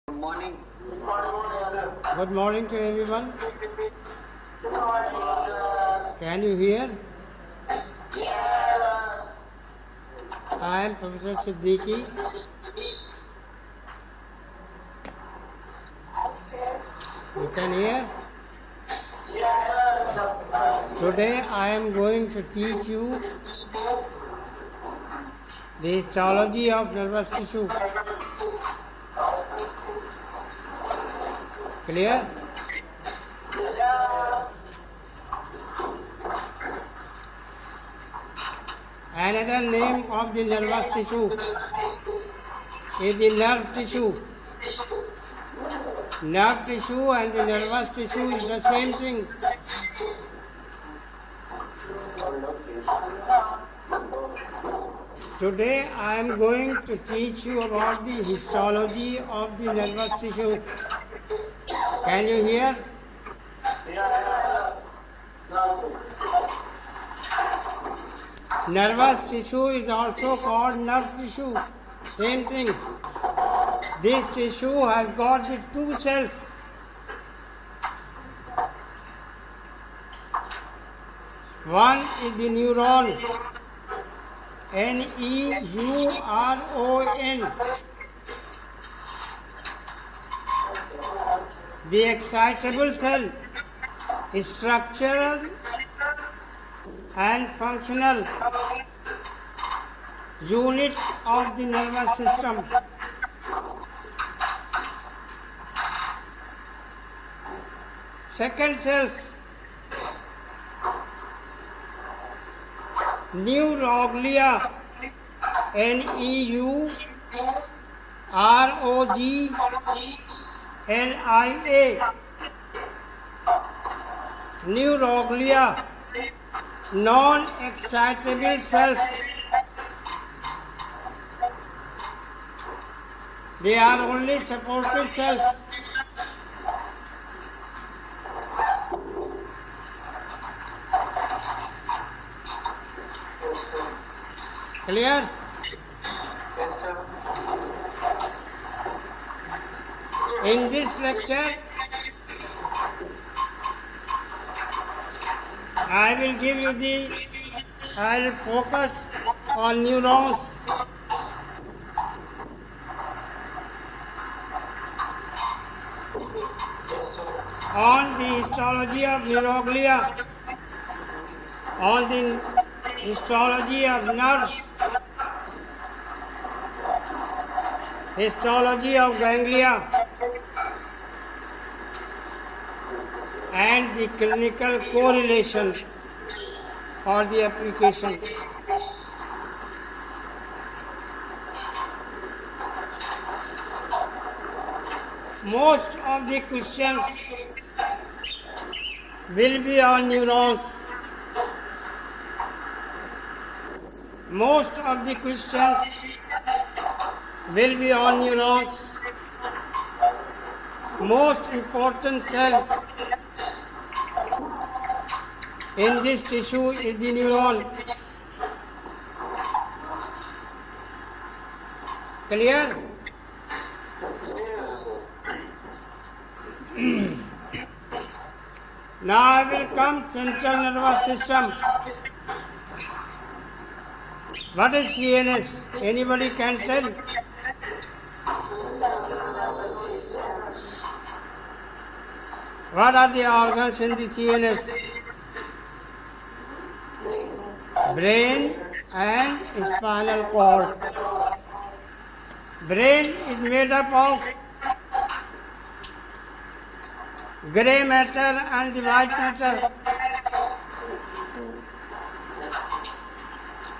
Good morning. Good morning to everyone. Can you hear? I am Professor Siddiqui. You can hear? Today I am going to teach you the histology of nervous tissue. Clear? Another name of the nervous tissue is the nerve tissue. Nerve tissue and the nervous tissue is the same thing. Today I am going to teach you about the histology of the nervous tissue. Can you hear? Nervous tissue is also called nerve tissue. Same thing. This tissue has got the two cells. One is the neuron, Neuron. The excitable cell is structural and functional unit of the nervous system. Second cells, neuroglia, Neuroglia, neuroglia, non-excitable cells. They are only supportive cells. Clear? Yes, sir. In this lecture, I will focus on neurons. On the histology of neuroglia, on the histology of nerves, histology of ganglia, and the clinical correlation or the application. Most of the questions will be on neurons. Most of the questions will be on neurons. Most important cell in this tissue is the neuron. Clear? Now I will come central nervous system. What is CNS? Anybody can tell? What are the organs in the CNS? Brain and spinal cord. Brain is made up of grey matter and the white matter.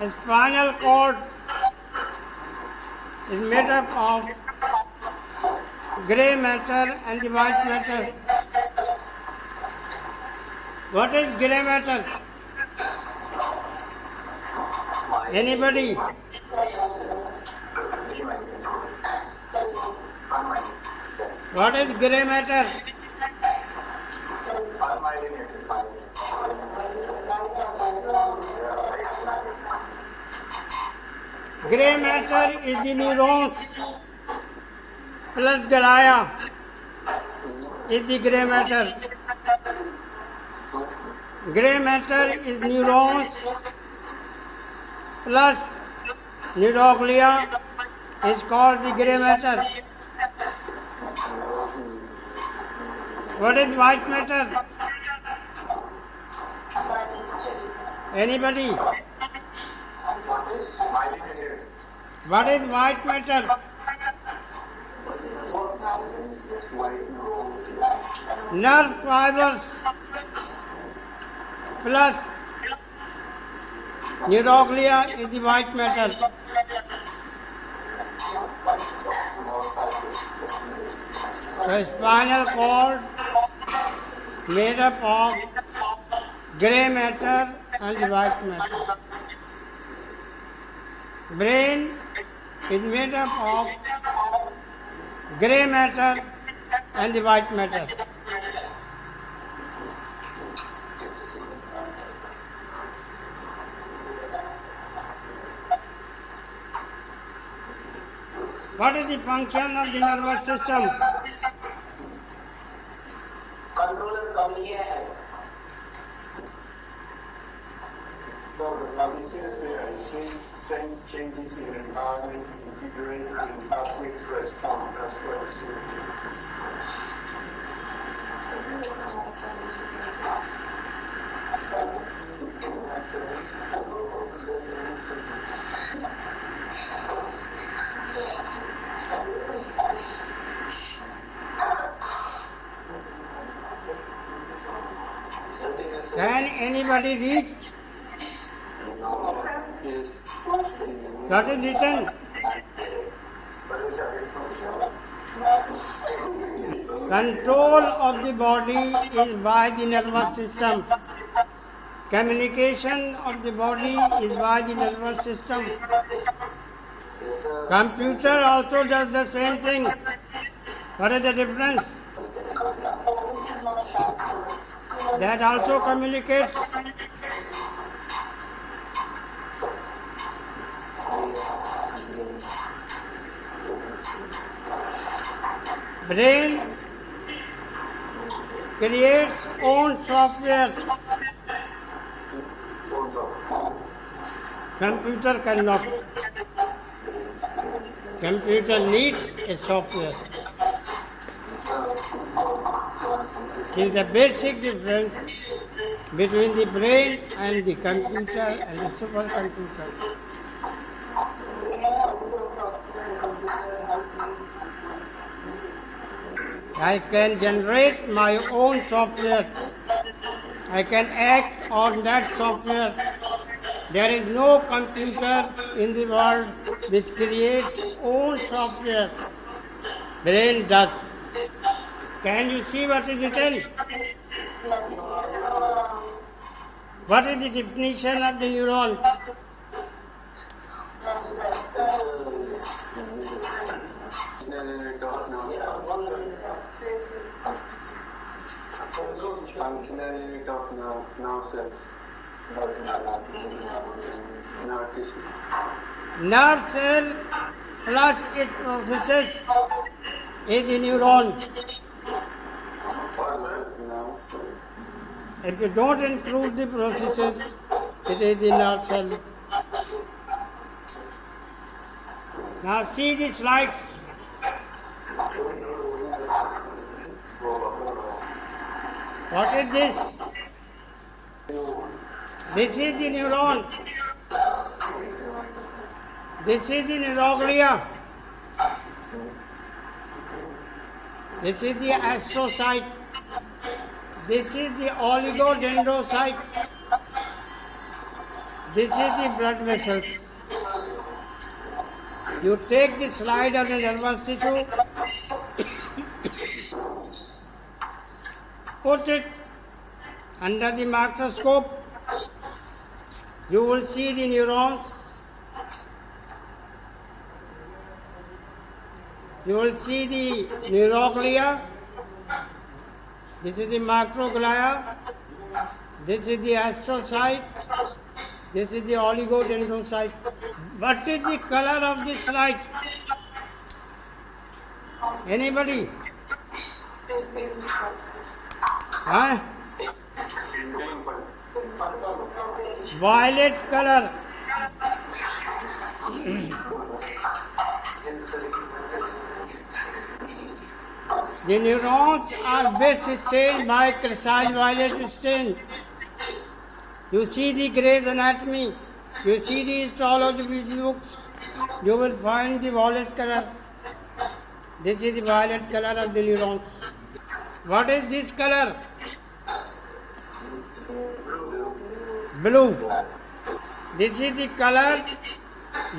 Spinal cord is made up of grey matter and the white matter. What is grey matter? Anybody? What is grey matter? Grey matter is the neurons plus glia is the grey matter. Grey matter is neurons plus neuroglia is called the grey matter. What is white matter? Anybody? What is white matter? Nerve fibers plus neuroglia is the white matter. The spinal cord made up of grey matter and white matter. Brain is made up of grey matter and the white matter. What is the function of the nervous system? Control and communication. This is the sense changes in environment, integrate and pathway to respond as well as Can anybody read? What is written? Control of the body is by the nervous system. Communication of the body is by the nervous system. Computer also does the same thing. What is the difference? That also communicates. Brain creates own software. Computer cannot. Computer needs a software. This is the basic difference between the brain and the computer and the supercomputer. I can generate my own software. I can act on that software. There is no computer in the world which creates own software. Brain does. Can you see what is written? What is the definition of the neuron? functional unit of nerve cells. Nerve tissue. Nerve cell plus its processes is the neuron. If you don't include the processes, it is the nerve cell. Now see the slides. What is this? This is the neuron. This is the neuroglia. This is the astrocyte. This is the oligodendrocyte. This is the blood vessels. You take the slide of the nervous tissue, put it under the microscope, you will see the neurons. You will see the neuroglia. This is the macroglia. This is the astrocyte. This is the oligodendrocyte. What is the color of this light? Anybody? Huh? Violet color. The neurons are best stained by crescent violet stain. You see the Gray's Anatomy, you see the histology books, you will find the violet color. This is the violet color of the neurons. What is this color? Blue. This is the color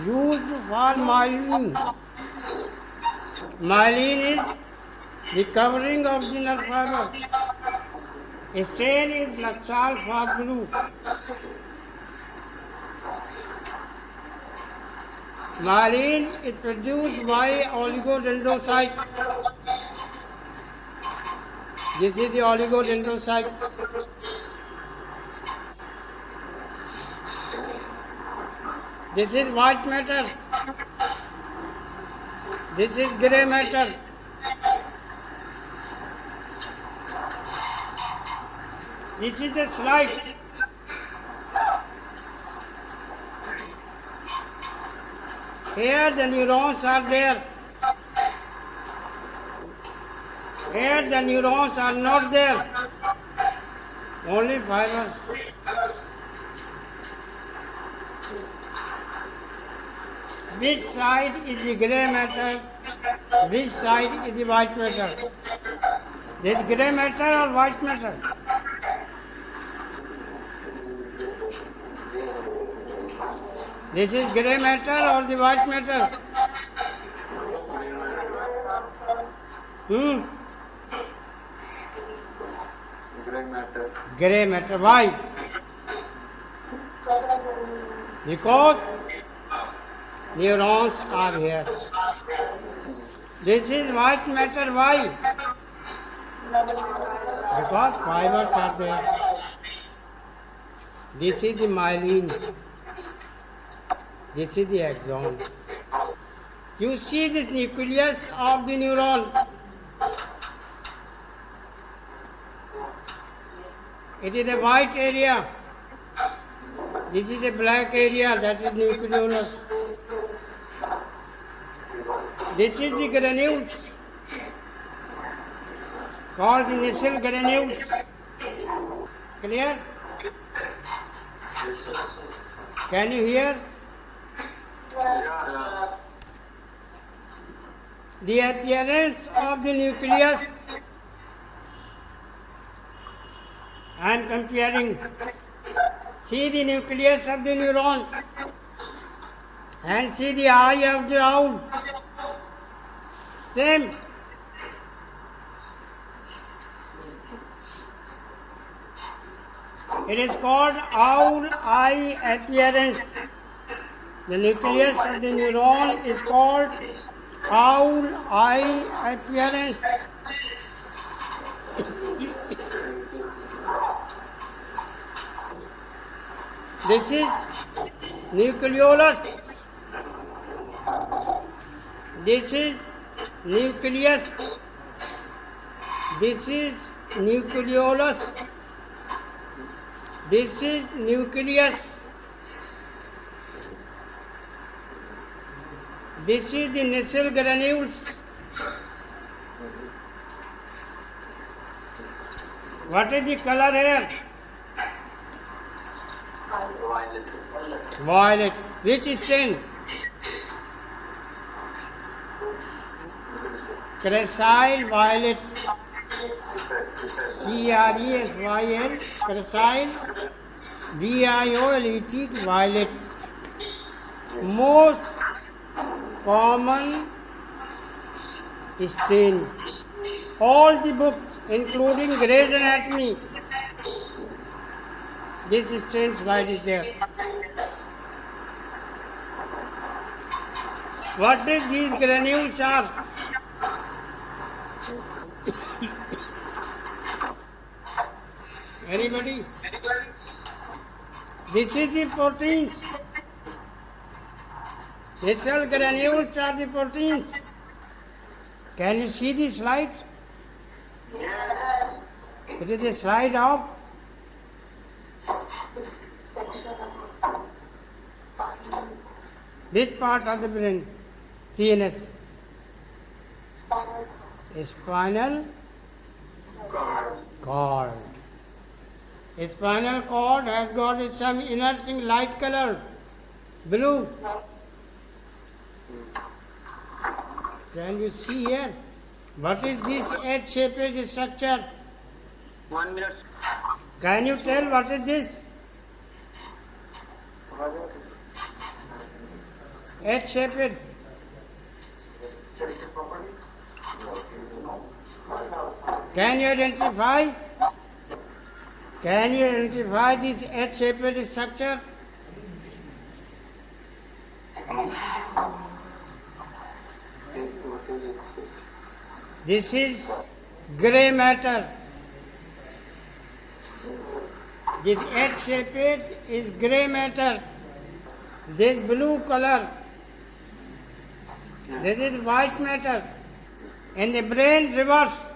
used for myelin. Myelin is the covering of the nerve fiber. Stain is Laxal for blue. Myelin is produced by oligodendrocyte. This is the oligodendrocyte. This is white matter. This is grey matter. This is a slide. Here the neurons are there. Here the neurons are not there. Only fibers. Which side is the grey matter? Which side is the white matter? This is grey matter or white matter? This is grey matter or the white matter? Grey matter. Grey matter. Why? Because neurons are here. This is white matter. Why? Because fibers are there. This is the myelin. This is the axon. You see this nucleus of the neuron. It is a white area. This is a black area, that is nucleolus. This is the granules, called the nasal granules. Clear? Can you hear? The appearance of the nucleus, I am comparing. See the nucleus of the neuron and see the eye of the owl. Same. It is called owl eye appearance. The nucleus of the neuron is called owl eye appearance. This is nucleolus. This is nucleus. This is nucleolus. This is nucleus. This is the nasal granules. What is the color here? Violet. Which stain? Crescent violet. C-R-E-S-Y-L. Crescent V-I-O-L-E-T. Violet. Most common stain. All the books, including Gray's Anatomy, this stain slide is there. What is these granules are? Anybody? This is the proteins. Nasal granules are the proteins. Can you see the slide? Yes. It is a slide of which part of the brain? CNS. Spinal cord. Spinal cord has got some inner thing light color, blue. Can you see here? What is this H-shaped structure? 1 minute. Can you tell what is this? H-shaped. Can you identify? Can you identify this H-shaped structure? This is grey matter. This H-shaped is grey matter. This blue color. This is white matter. And the brain reverse.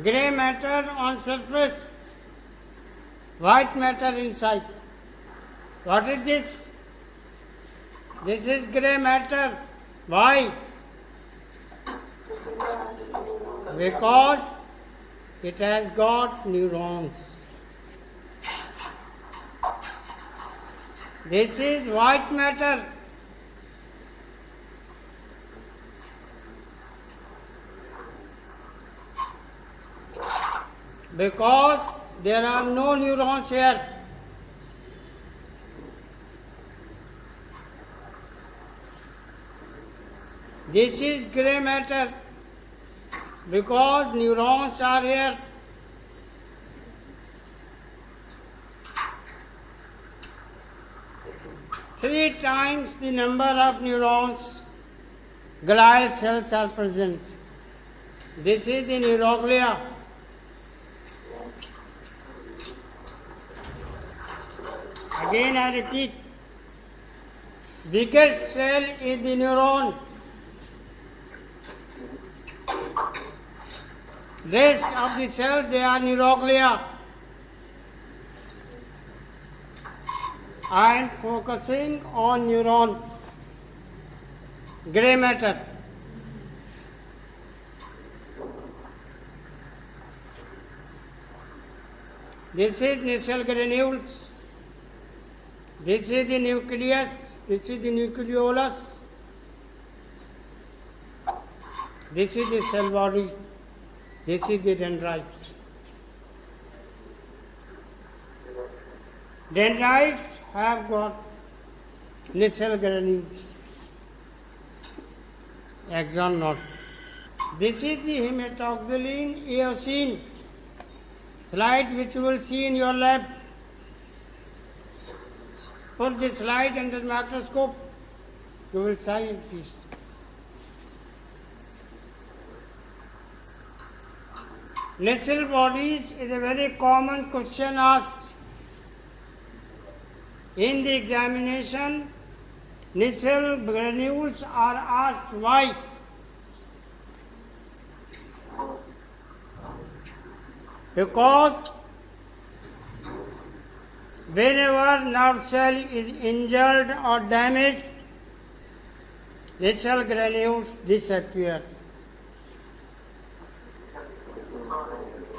Grey matter on surface, white matter inside. What is this? This is grey matter. Why? Because it has got neurons. This is white matter. Because there are no neurons here. This is grey matter because neurons are here. Three times the number of neurons, glial cells are present. This is the neuroglia. Again I repeat, biggest cell is the neuron. Rest of the cells, they are neuroglia. I am focusing on neuron, grey matter. This is nasal granules. This is the nucleus, this is the nucleolus, this is the cell body, this is the dendrite. Dendrites have got nasal granules, axon not. This is the hematoxylin eosine, slide which you will see in your lab. Put this light under the microscope, you will see this. Nasal bodies is a very common question asked. In the examination, nasal granules are asked why. Because whenever nerve cell is injured or damaged, nasal granules disappear.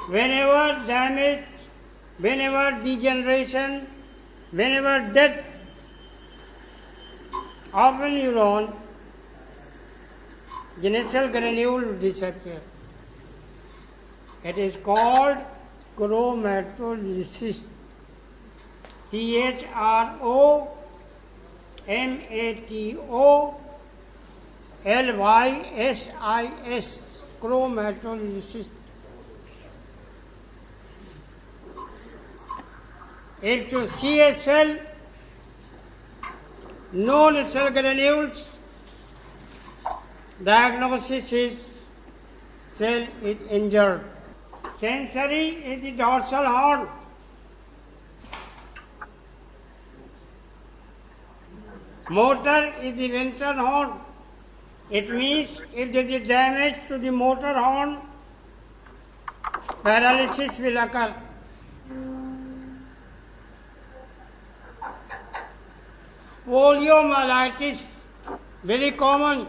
Whenever damage, whenever degeneration, whenever death of a neuron, the nasal granule will disappear. It is called chromatolysis. CHROMATOLYSIS, chromatolysis. If you see a cell, no nasal granules, diagnosis is cell is injured. Sensory is the dorsal horn. Motor is the ventral horn. It means if there is damage to the motor horn, paralysis will occur. Poliomyelitis, very common.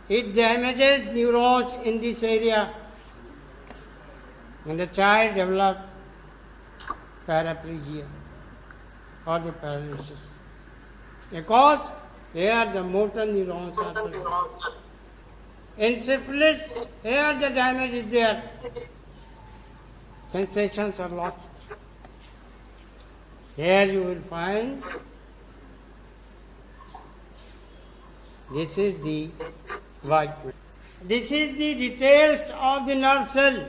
It damages neurons in this area, and the child develops paraplegia or the paralysis because here the motor neurons are present. Encephalitis, here the damage is there. Sensations are lost. Here you will find this is the white. This is the details of the nerve cell.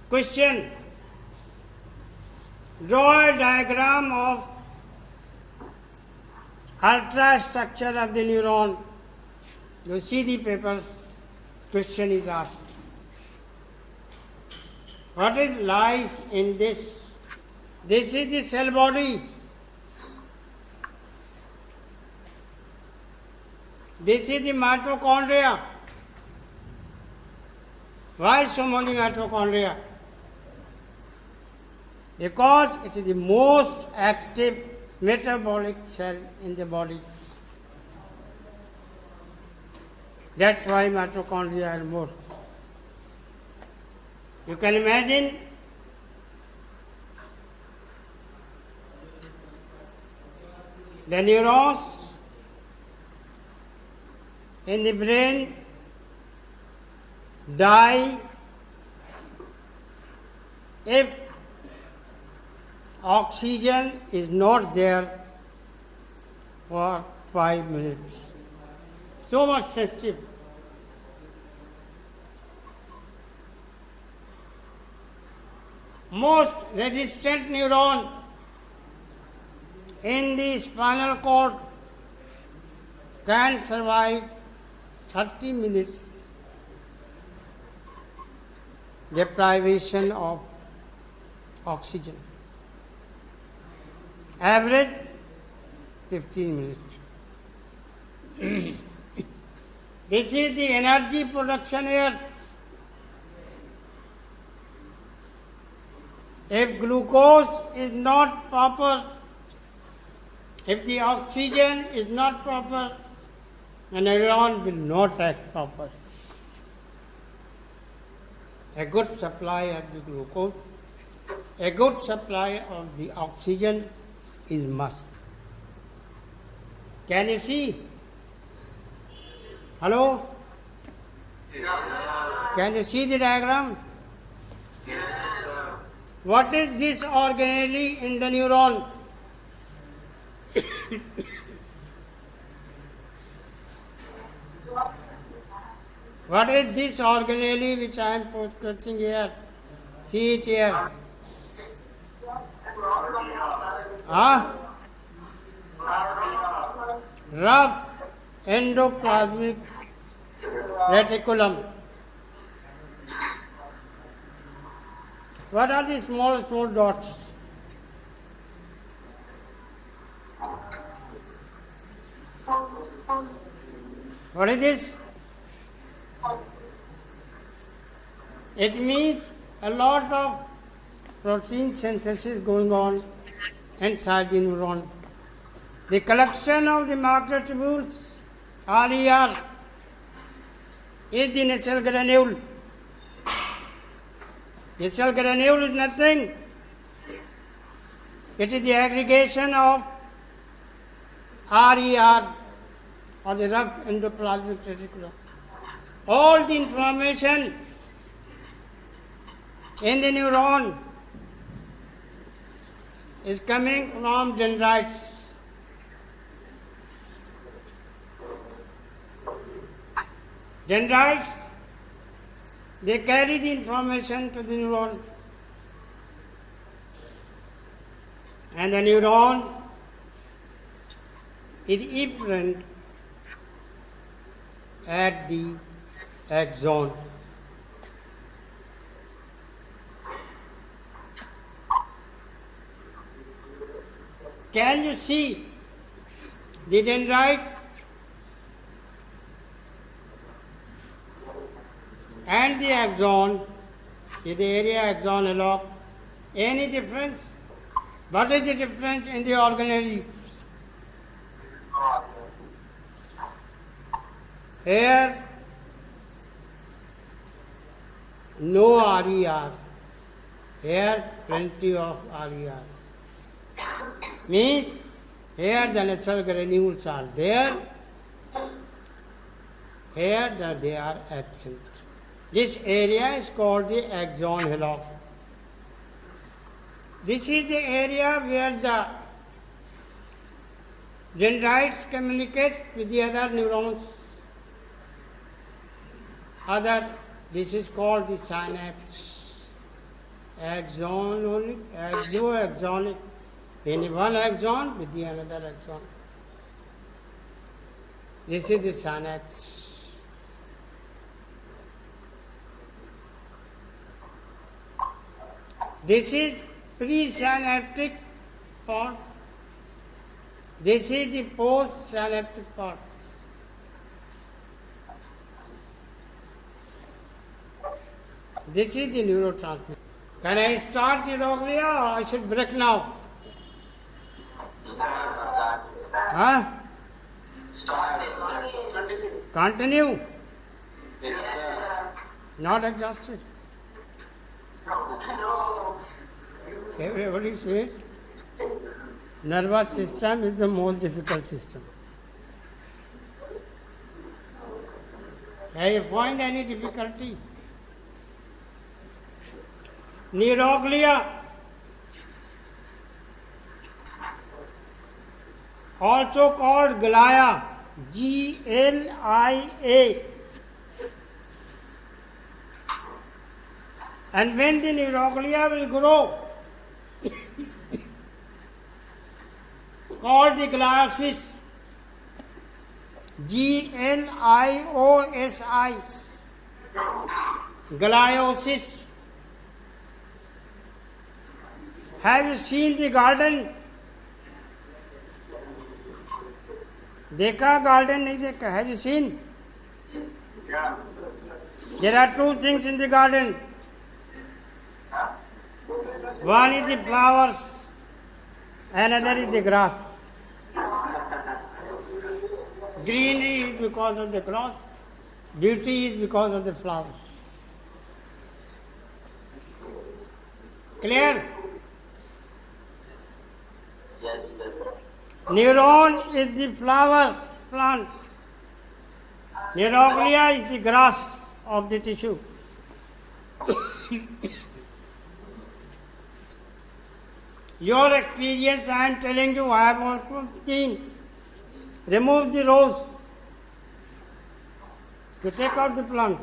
Question. Draw a diagram of ultrastructure of the neuron. You see the papers. Question is asked. What is lies in this? This is the cell body. This is the mitochondria. Why so many mitochondria? Because it is the most active metabolic cell in the body. That's why mitochondria are more. You can imagine the neurons in the brain die if oxygen is not there for 5 minutes. So much sensitive. Most resistant neuron in the spinal cord can survive 30 minutes deprivation of oxygen. Average 15 minutes. This is the energy production here. If glucose is not proper, if the oxygen is not proper, the neuron will not act proper. A good supply of the glucose, a good supply of the oxygen is must. Can you see? Hello? Yes. Can you see the diagram? Yes. What is this organelle in the neuron? What is this organelle which I am posting here? See it here. Rough endoplasmic reticulum. What are these small dots? What is this? It means a lot of protein synthesis going on inside the neuron. The collection of the microtubules, RER, is the nasal granule. Nasal granule is nothing. It is the aggregation of RER, or the rough endoplasmic reticulum. All the information in the neuron is coming from dendrites. Dendrites, they carry the information to the neuron, and the neuron is efferent at the axon. Can you see The dendrite and the axon is the area axon hillock. Any difference? What is the difference in the organelle? Here, no RER. Here, plenty of RER. Means, here the natural granules are there. Here they are absent. This area is called the axon hillock. This is the area where the dendrites communicate with the other neurons. This is called the synapse. Axononic, axoaxonic. In one axon with the another axon. This is the synapse. This is presynaptic part. This is the postsynaptic part. This is the neurotransmitter. Can I start the neuroglia or I should break now? Huh? Continue. Not exhausted. Everybody said nervous system is the most difficult system. Can you find any difficulty? Neuroglia, also called glia, Glia. And when the neuroglia will grow, called the gliosis, Gliosis, gliosis. Have you seen the garden? देखा garden नहीं देखा? Have you seen? Yeah. There are two things in the garden. One is the flowers, another is the grass. Greenery is because of the grass, beauty is because of the flowers. Clear? Yes, sir. Neuron is the flower plant. Neuroglia is the grass of the tissue. Your experience, I am telling you, I have also seen. Remove the rose. You take out the plant.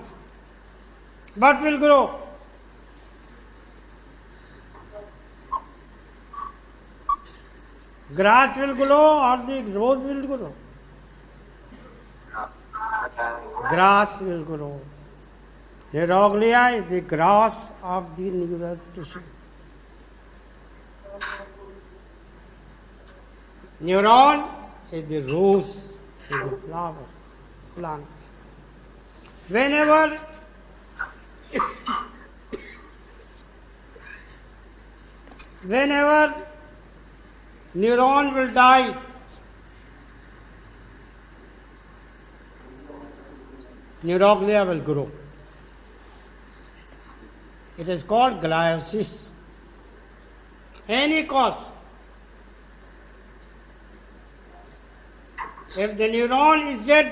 What will grow? Grass will grow or the rose will grow? Grass will grow. Neuroglia is the grass of the neural tissue. Neuron is the rose, is the flower, plant. Whenever neuron will die, neuroglia will grow. It is called gliosis. Any cause. If the neuron is dead,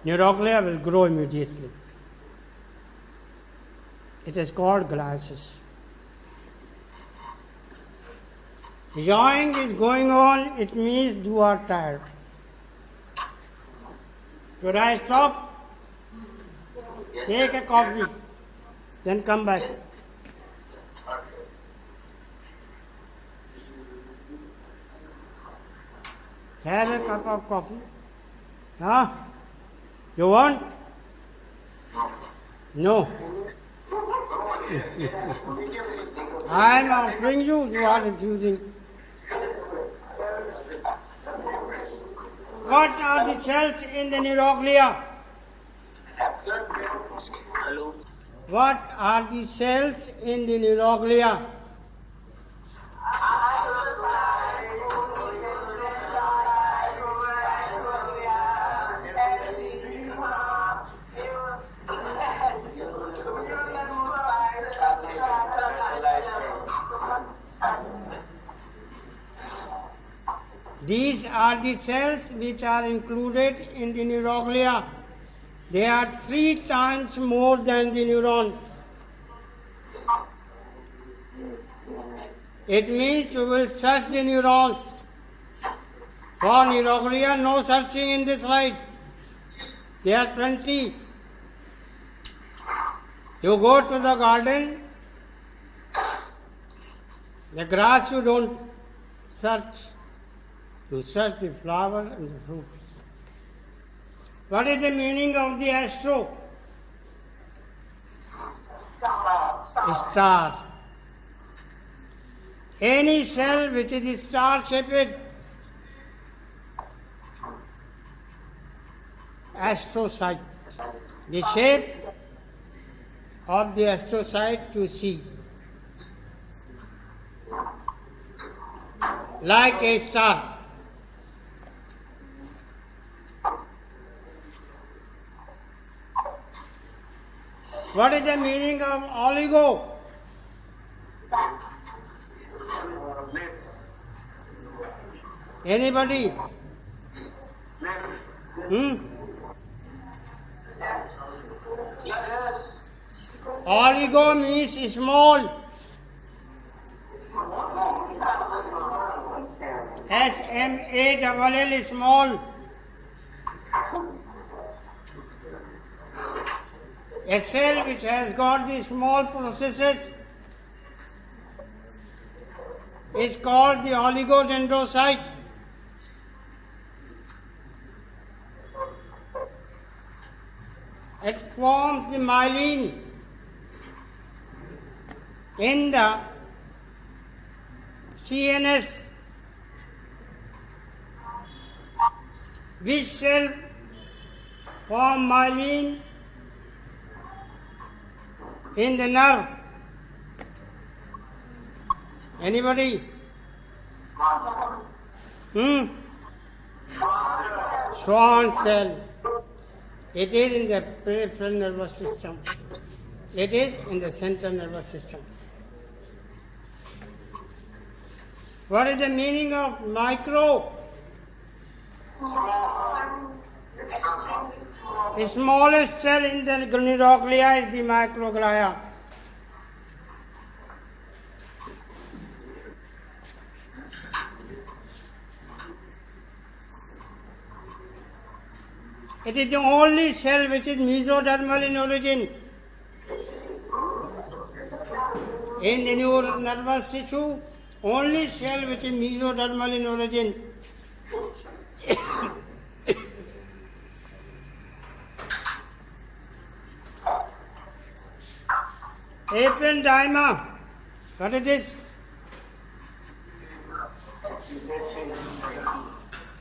neuroglia will grow immediately. It is called gliosis. Yawning is going on, it means you are tired. Should I stop? Yes, Take sir. a coffee, then come back. Yes. Have a cup of coffee. Huh? You want? No. I am offering you, you are refusing. What are the cells in the neuroglia? Hello. What are the cells in the neuroglia? These are the cells which are included in the neuroglia. They are 3 times more than the neuron. It means you will search the neurons. For neuroglia, no searching in this slide. There are 20. You go to the garden, the grass you don't search. You search the flower and the fruit. What is the meaning of the astro? Star. Any cell which is star-shaped, astrocyte. The shape of the astrocyte you see. Like a star. What is the meaning of oligo? Anybody? Oligo means small. SMALL small. A cell which has got the small processes is called the oligodendrocyte. It forms the myelin in the CNS. Which cell form myelin in the nerve? Anybody? Schwann cell. It is in the peripheral nervous system. It is in the central nervous system. What is the meaning of micro? The smallest cell in the neuroglia is the microglia. It is the only cell which is mesodermal in origin. In the nervous tissue, only cell which is mesodermal in origin. Ependyma. What is this?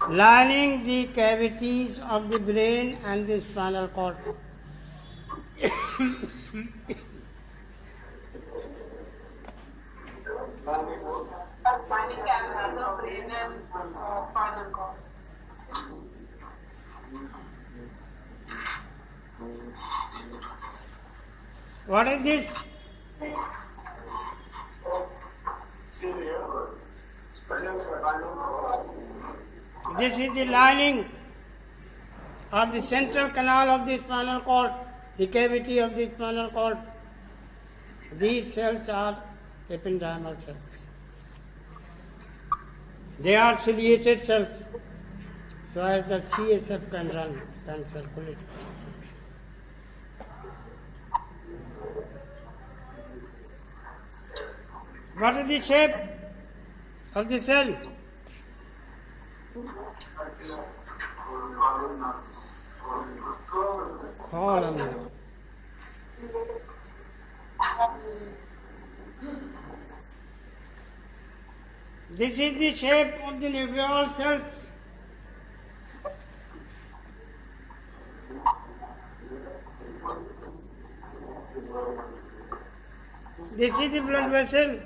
Lining the cavities of the brain and the spinal cord. Lining cavities of brain and spinal cord. What is this? This is the lining of the central canal of the spinal cord, the cavity of the spinal cord. These cells are ependymal cells. They are ciliated cells, so as the CSF can run, can circulate. What is the shape of the cell? Column. This is the shape of the neuronal cells. This is the blood vessel.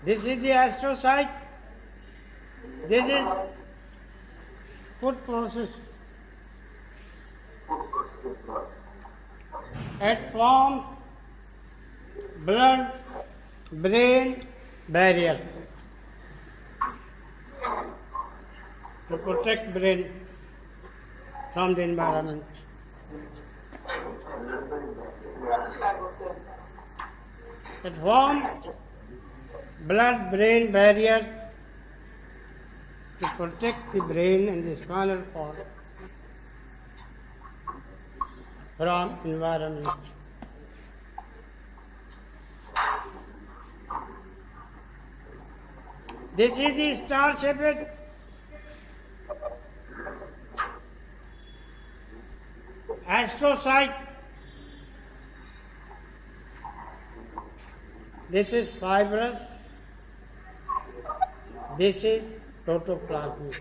This is the astrocyte. This is food process. It forms blood-brain barrier to protect brain from the environment. It forms blood-brain barrier to protect the brain and the spinal cord from environment. This is the star-shaped astrocyte. This is fibrous. This is protoplasmic.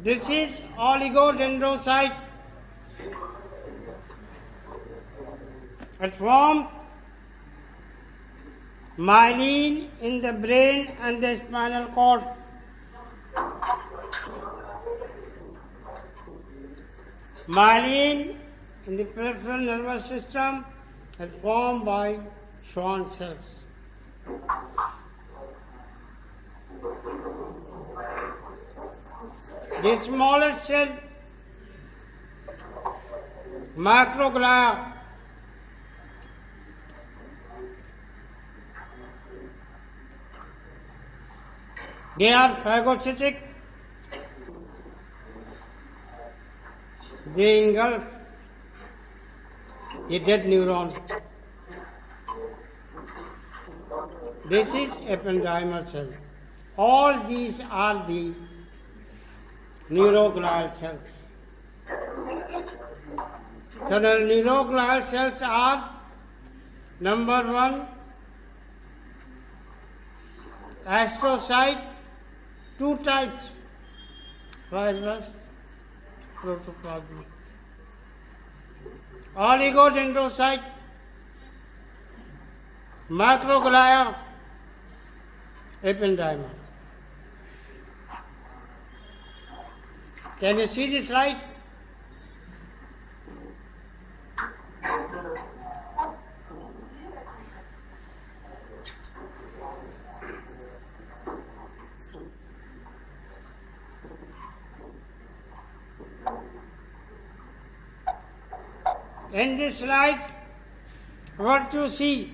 This is oligodendrocyte. It forms myelin in the brain and the spinal cord. Myelin in the peripheral nervous system is formed by Schwann cells. The smallest cell, microglia, they are phagocytic. They engulf the dead neuron. This is ependymal cell. All these are the neuroglial cells. So the neuroglial cells are number one, astrocyte, two types, fibrous, protoplasmic. Oligodendrocyte, microglia, ependymal. Can you see this slide? Yes, sir. In this slide, what you see?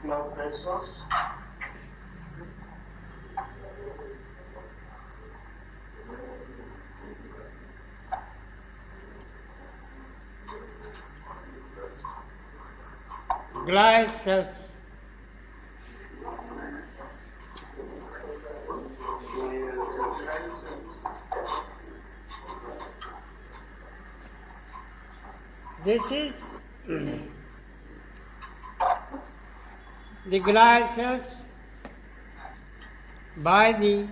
Blood vessels. Glial cells. This is the glial cells by the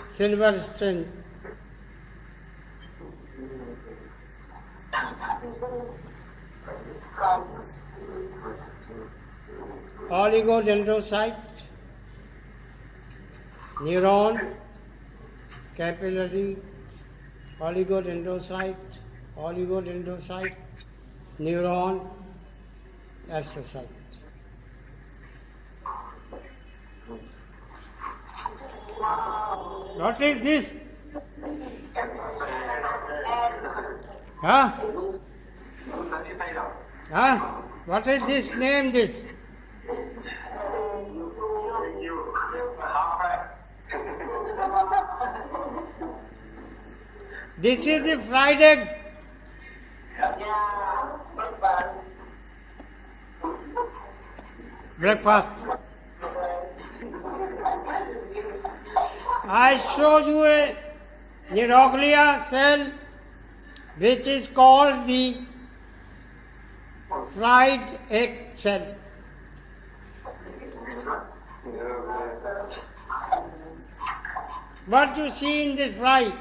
silver string. Oligodendrocyte, neuron, capillary, oligodendrocyte, neuron, astrocyte. What is this? Huh? Huh? What is this name? This? This is the fried egg. Breakfast. I show you a neuroglia cell. which is called the fried egg cell. What you see in this fry?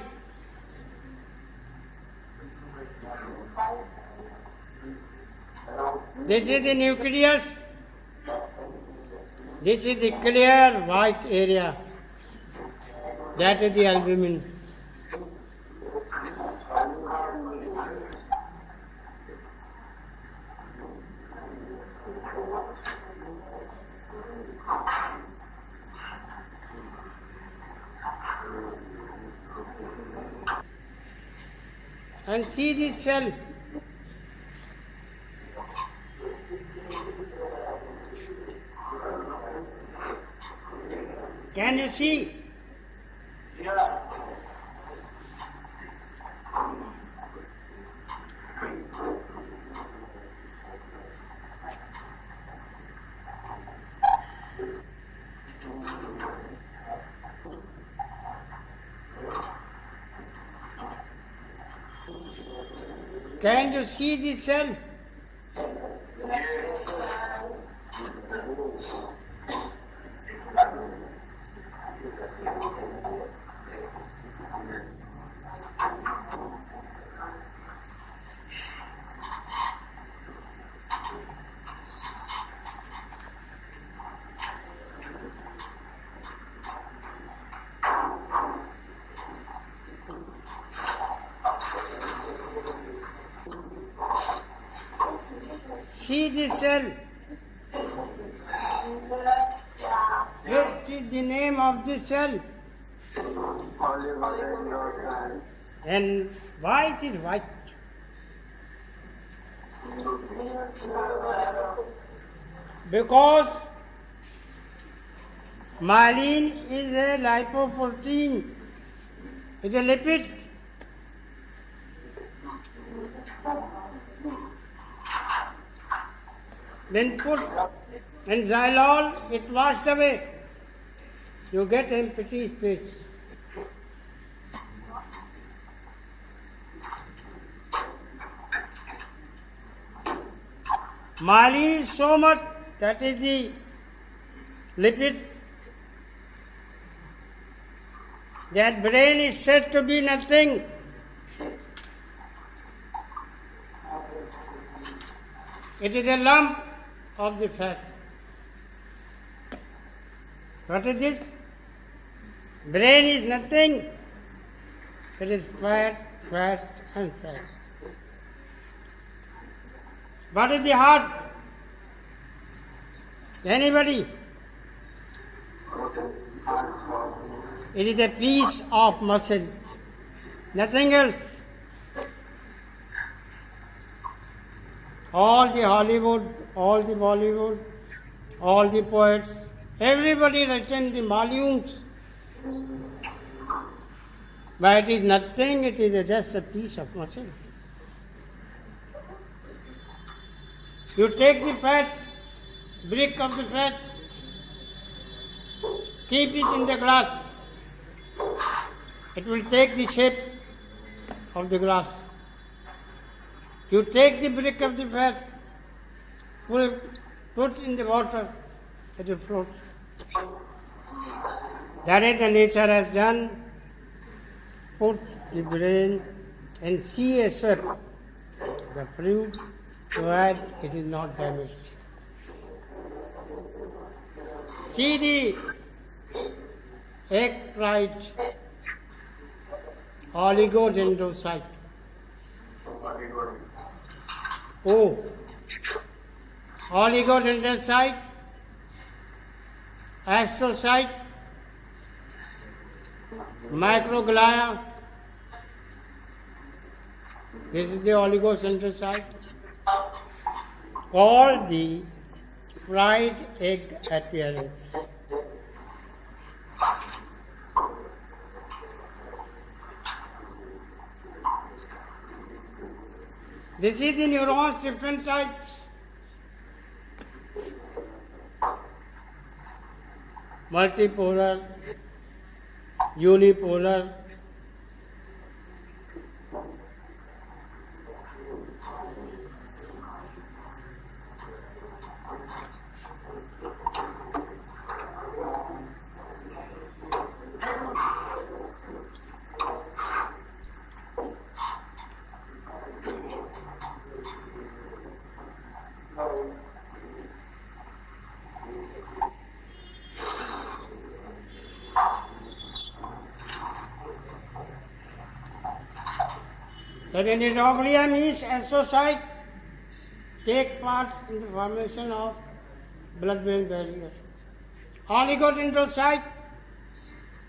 This is the nucleus. This is the clear white area. That is the albumin. And see this cell. Can you see? Yes. Can you see this cell? See this cell. What is the name of this cell? And why it is white? Because myelin is a lipoprotein, it's a lipid. Then put in xylol, it washed away. You get empty space. Myelin is so much, that is the lipid, that brain is said to be nothing. It is a lump of the fat. What is this? Brain is nothing. It is fat, fat and fat. What is the heart? Anybody? It is a piece of muscle. Nothing else. All the Hollywood, all the Bollywood, all the poets, everybody written the volumes. But it is nothing, it is just a piece of muscle. You take the fat, brick of the fat, keep it in the glass. It will take the shape of the glass. You take the brick of the fat, put in the water, it will float. That is the nature has done. Put the brain and see a sir, the fluid, so that it is not damaged. See the eccrite oligodendrocyte. Oh, oligodendrocyte, astrocyte, microglia. This is the oligodendrocyte, called the fried egg appearance. This is the neurons, different types. Multipolar, unipolar, That in neuroglia means astrocyte take part in the formation of blood-brain barrier. Oligodendrocyte,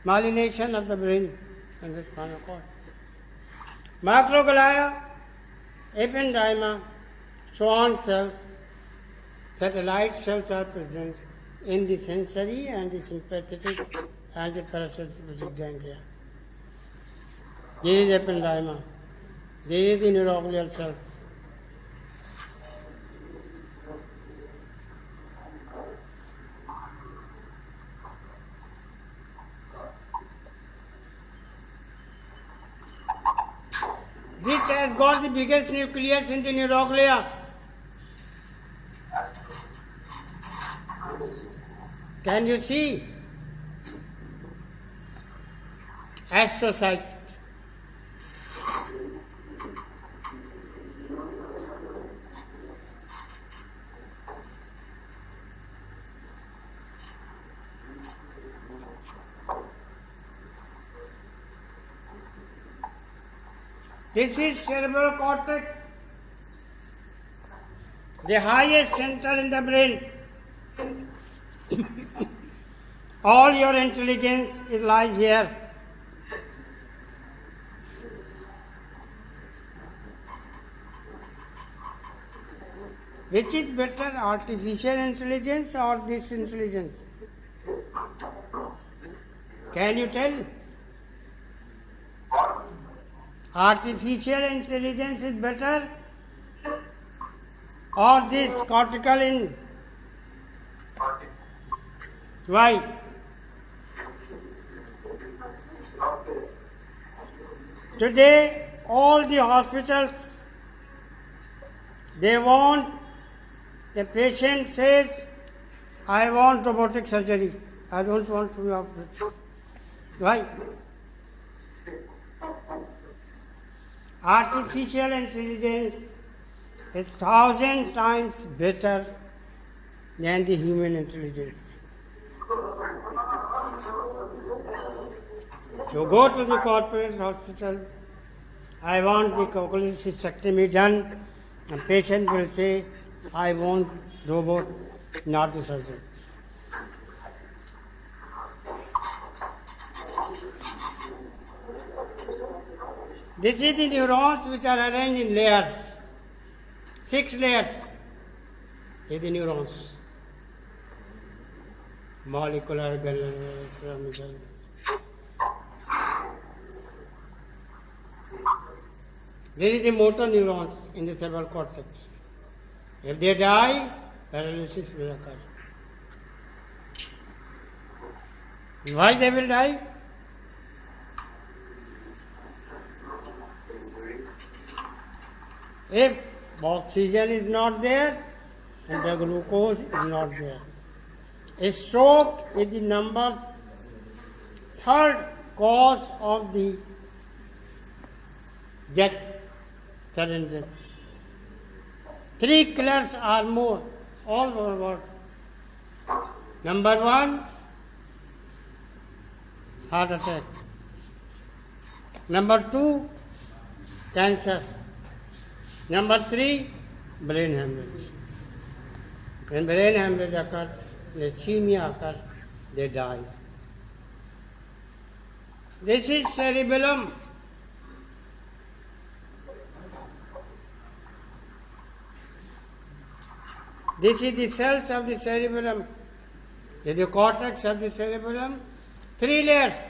myelination of the brain and the spinal cord. Microglia, ependyma, Schwann cells, satellite cells are present in the sensory and the sympathetic and the parasympathetic ganglia. This is ependyma. This is the neuroglial cells. Which has got the biggest nucleus in the neuroglia? Can you see? Astrocyte. This is cerebral cortex, the highest center in the brain. All your intelligence lies here. Which is better, artificial intelligence or this intelligence? Can you tell? Artificial intelligence is better or this cortical in? Why? Today, all the hospitals, they want, the patient says, I want robotic surgery. I don't want to be operated. Why? Artificial intelligence is 1,000 times better than the human intelligence. You go to the corporate hospital, I want the cochlear cystectomy done, and patient will say, I want robot, not the surgeon. This is the neurons which are arranged in layers, 6 layers. These are the neurons, molecular, pyramidal. This is the motor neurons in the cerebral cortex. If they die, paralysis will occur. Why they will die? If oxygen is not there and the glucose is not there. A stroke is the third cause of the death, sudden death. 3 killers or more, all over the world. Number 1, heart attack. Number 2, cancer. Number 3, brain hemorrhage. When brain hemorrhage occurs, ischemia occurs, they die. This is cerebellum. This is the cells of the cerebellum. This is the cortex of the cerebellum. 3 layers.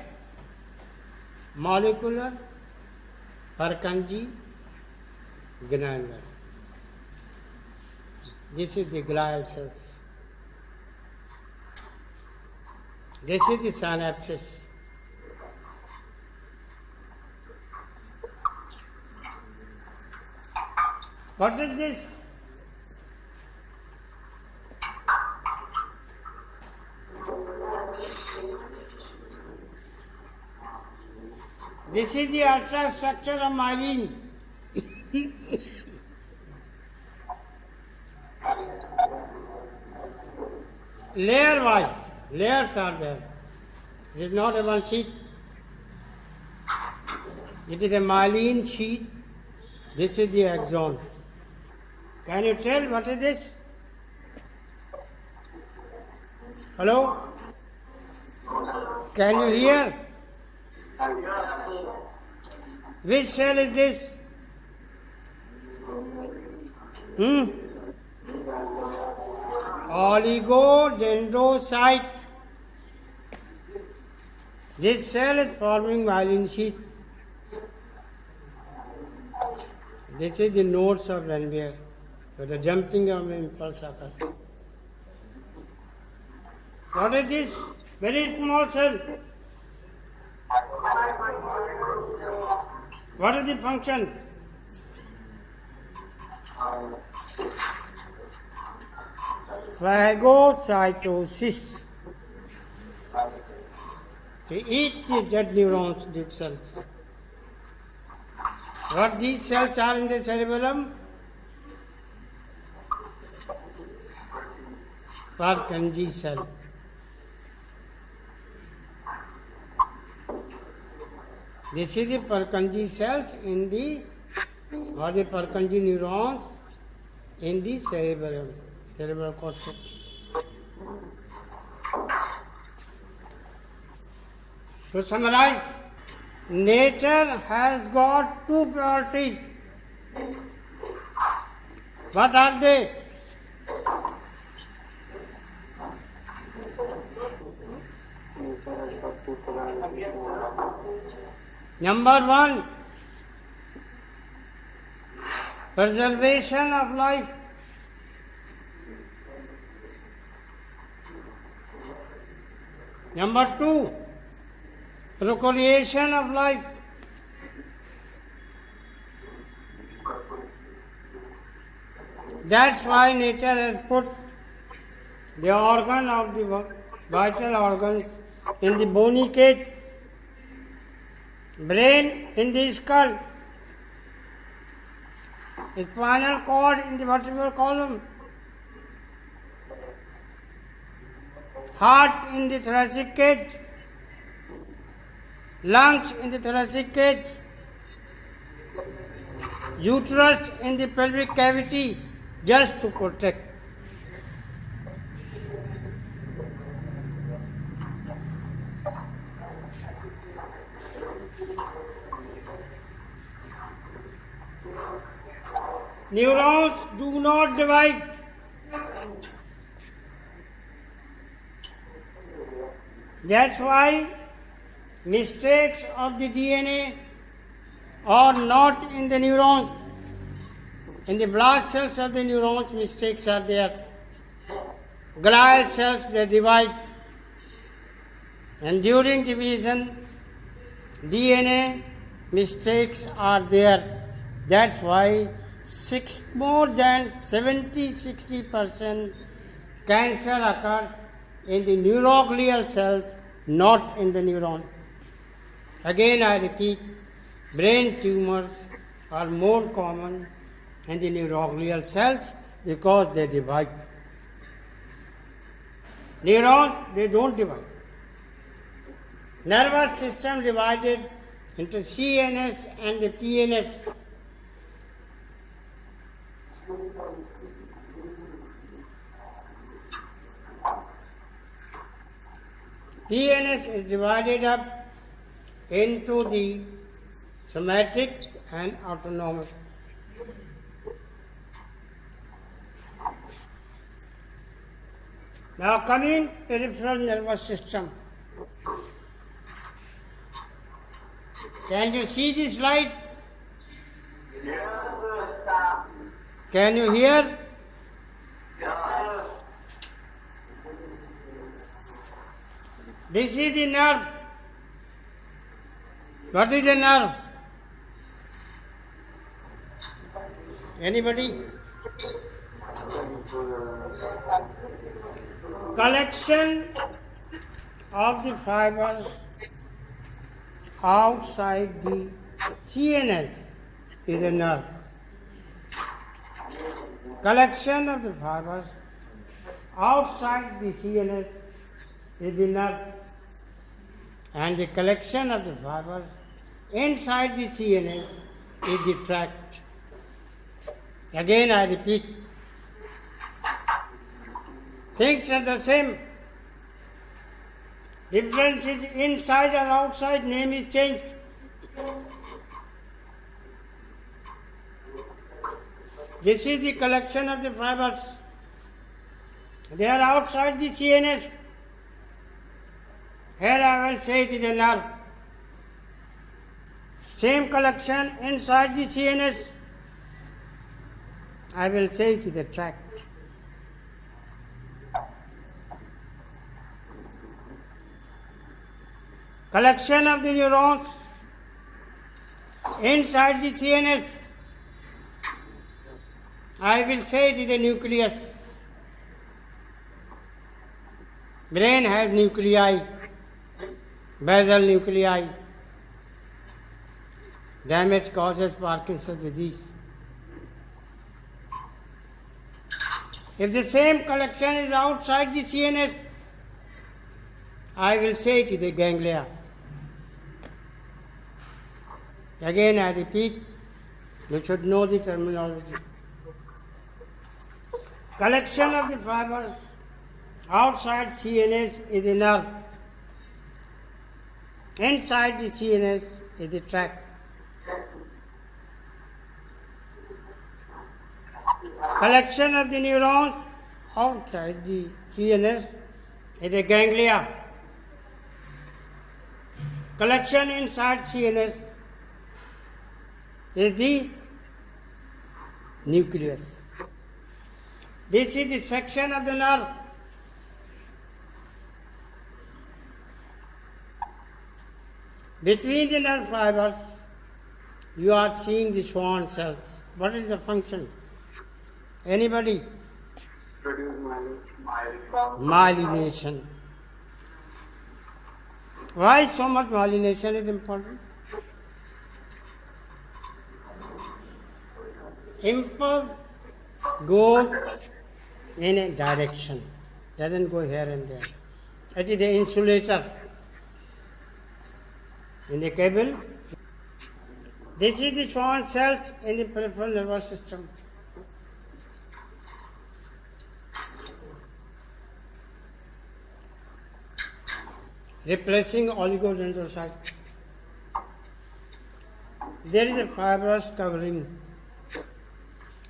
Molecular, Purkinje, granular. This is the glial cells. This is the synapses. What is this? This is the ultrastructure of myelin. Layer wise, layers are there. It is not a one sheet. It is a myelin sheet. This is the axon. Can you tell what is this? Hello? Can you hear? Which cell is this? Oligodendrocyte. This cell is forming myelin sheath. This is the nodes of Ranvier, where the jumping of impulse occurs. What is this? Very small cell. What is the function? Phagocytosis. To eat the dead neurons, dead cells. What these cells are in the cerebellum? Purkinje cell. This is the Purkinje cells in the, or the Purkinje neurons in the cerebellum, cerebral cortex. To summarize, nature has got two priorities. What are they? Number one, preservation of life. Number two, procreation of life. That's why nature has put the organ of the vital organs in the bony cage, brain in the skull, spinal cord in the vertebral column, heart in the thoracic cage, lungs in the thoracic cage, uterus in the pelvic cavity, just to protect. Neurons do not divide. That's why mistakes of the DNA are not in the neurons. In the blast cells of the neurons, mistakes are there. Glial cells, they divide. And during division, DNA mistakes are there. That's why more than 70-60% cancer occurs in the neuroglial cells, not in the neuron. Again I repeat, brain tumors are more common in the neuroglial cells because they divide. Neurons, they don't divide. Nervous system divided into CNS and the PNS. PNS is divided up into the somatic and autonomic. Now coming peripheral nervous system. Can you see this slide? Yes, sir. Can you hear? Yes. This is the nerve. What is the nerve? Anybody? Collection of the fibers outside the CNS is a nerve. Collection of the fibers outside the CNS is the nerve, and the collection of the fibers inside the CNS is the tract. Again I repeat, things are the same. Difference is inside or outside, name is changed. This is the collection of the fibers. They are outside the CNS. Here I will say it is a nerve. Same collection inside the CNS. I will say it is a tract. Collection of the neurons inside the CNS. I will say it is a nucleus. Brain has nuclei, basal nuclei. Damage causes Parkinson's disease. If the same collection is outside the CNS, I will say it is a ganglia. Again I repeat, you should know the terminology. Collection of the fibers outside CNS is the nerve. Inside the CNS is the tract. Collection of the neurons outside the CNS is a ganglia. Collection inside CNS is the nucleus. This is the section of the nerve. Between the nerve fibers, you are seeing the Schwann cells. What is the function? Anybody? Produce Myelination. Why so much myelination is important? Impulse goes in a direction, doesn't go here and there. That is the insulator in the cable. This is the Schwann cells in the peripheral nervous system. Replacing oligodendrocytes. There is a fibrous covering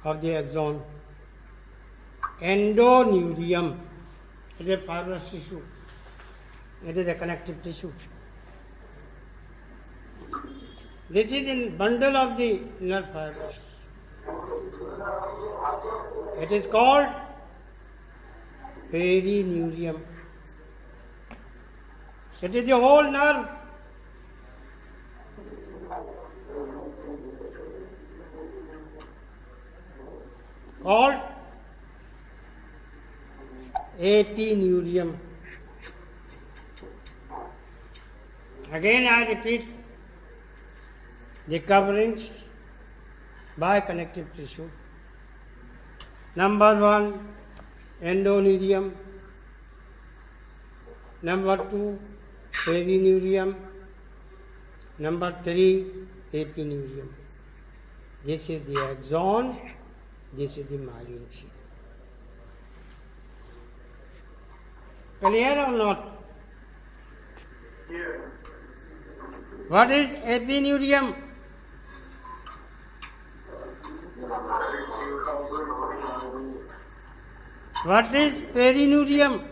of the axon. Endoneurium. It is a fibrous tissue. It is a connective tissue. This is a bundle of the nerve fibers. It is called perineurium. It is the whole nerve. Called epineurium. Again I repeat, the coverings by connective tissue. Number 1, endoneurium. Number 2, perineurium. Number 3, epineurium. This is the axon, this is the myelin sheath. Clear or not? Yes. What is epineurium? What is perineurium?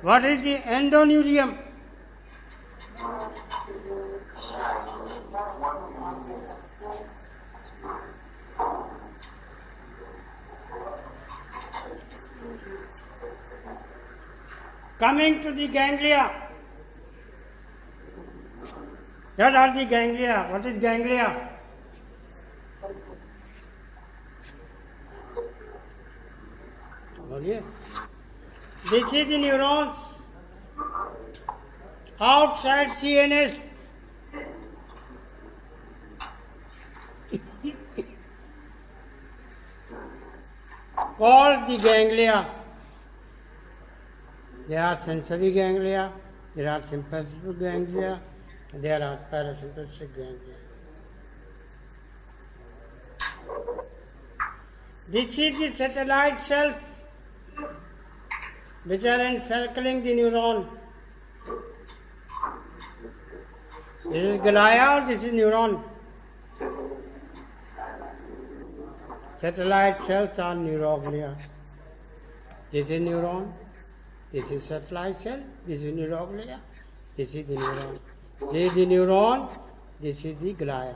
What is the endoneurium? Coming to the ganglia. What are the ganglia? What is ganglia? बोलिए. This is the neurons outside CNS. Called the ganglia. There are sensory ganglia, there are sympathetic ganglia, there are parasympathetic ganglia. This is the satellite cells which are encircling the neuron. This is glia or this is neuron? Satellite cells are neuroglia. This is neuron. This is satellite cell. This is neuroglia. This is the neuron. This is the neuron. This is the glia.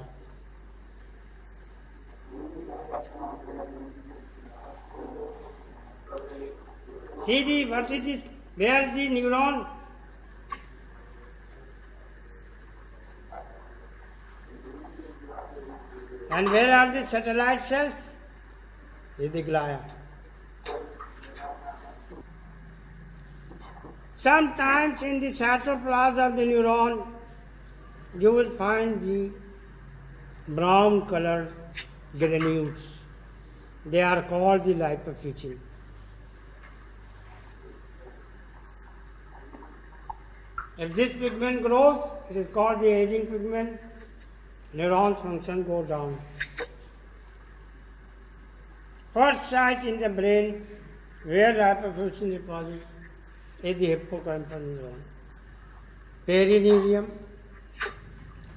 See what is this? Where is the neuron? And where are the satellite cells? This is the glia. Sometimes in the cytoplasm of the neuron, you will find the brown colored granules. They are called the lipofuscin. If this pigment grows, it is called the aging pigment. Neuron function go down. First site in the brain where lipofuscin deposits is the hippocampal neuron. Perineurium,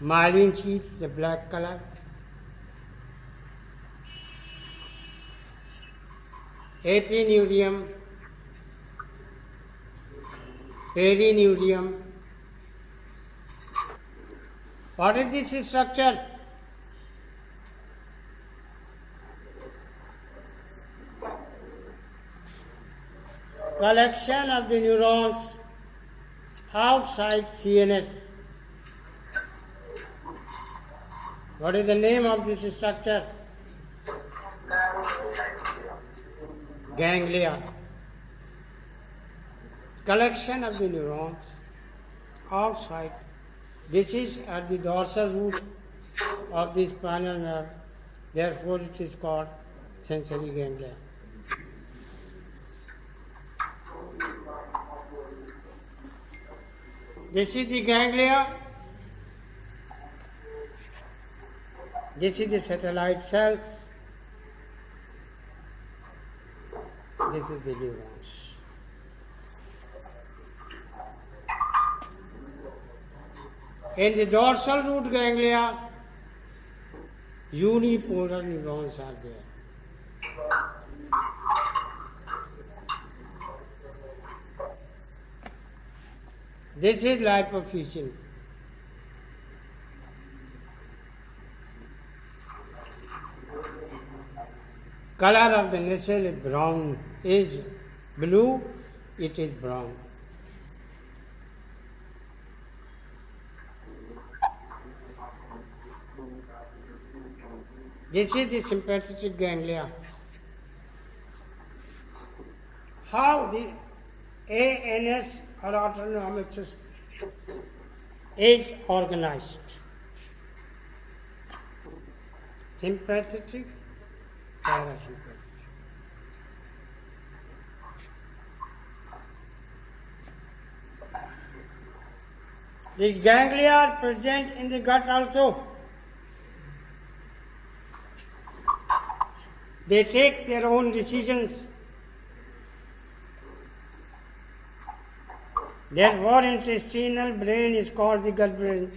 myelin sheath, the black color. Epineurium, perineurium. What is this structure? Collection of the neurons outside CNS. What is the name of this structure? Ganglia. Collection of the neurons outside. This is at the dorsal root of the spinal nerve. Therefore, it is called sensory ganglia. This is the ganglia. This is the satellite cells. This is the neurons. In the dorsal root ganglia, unipolar neurons are there. This is lipofuscin. Color of the nacelle is brown, is blue, it is brown. This is the sympathetic ganglia. How the ANS or autonomic system is organized. Sympathetic, parasympathetic. The ganglia are present in the gut also. They take their own decisions. Therefore, intestinal brain is called the gut brain.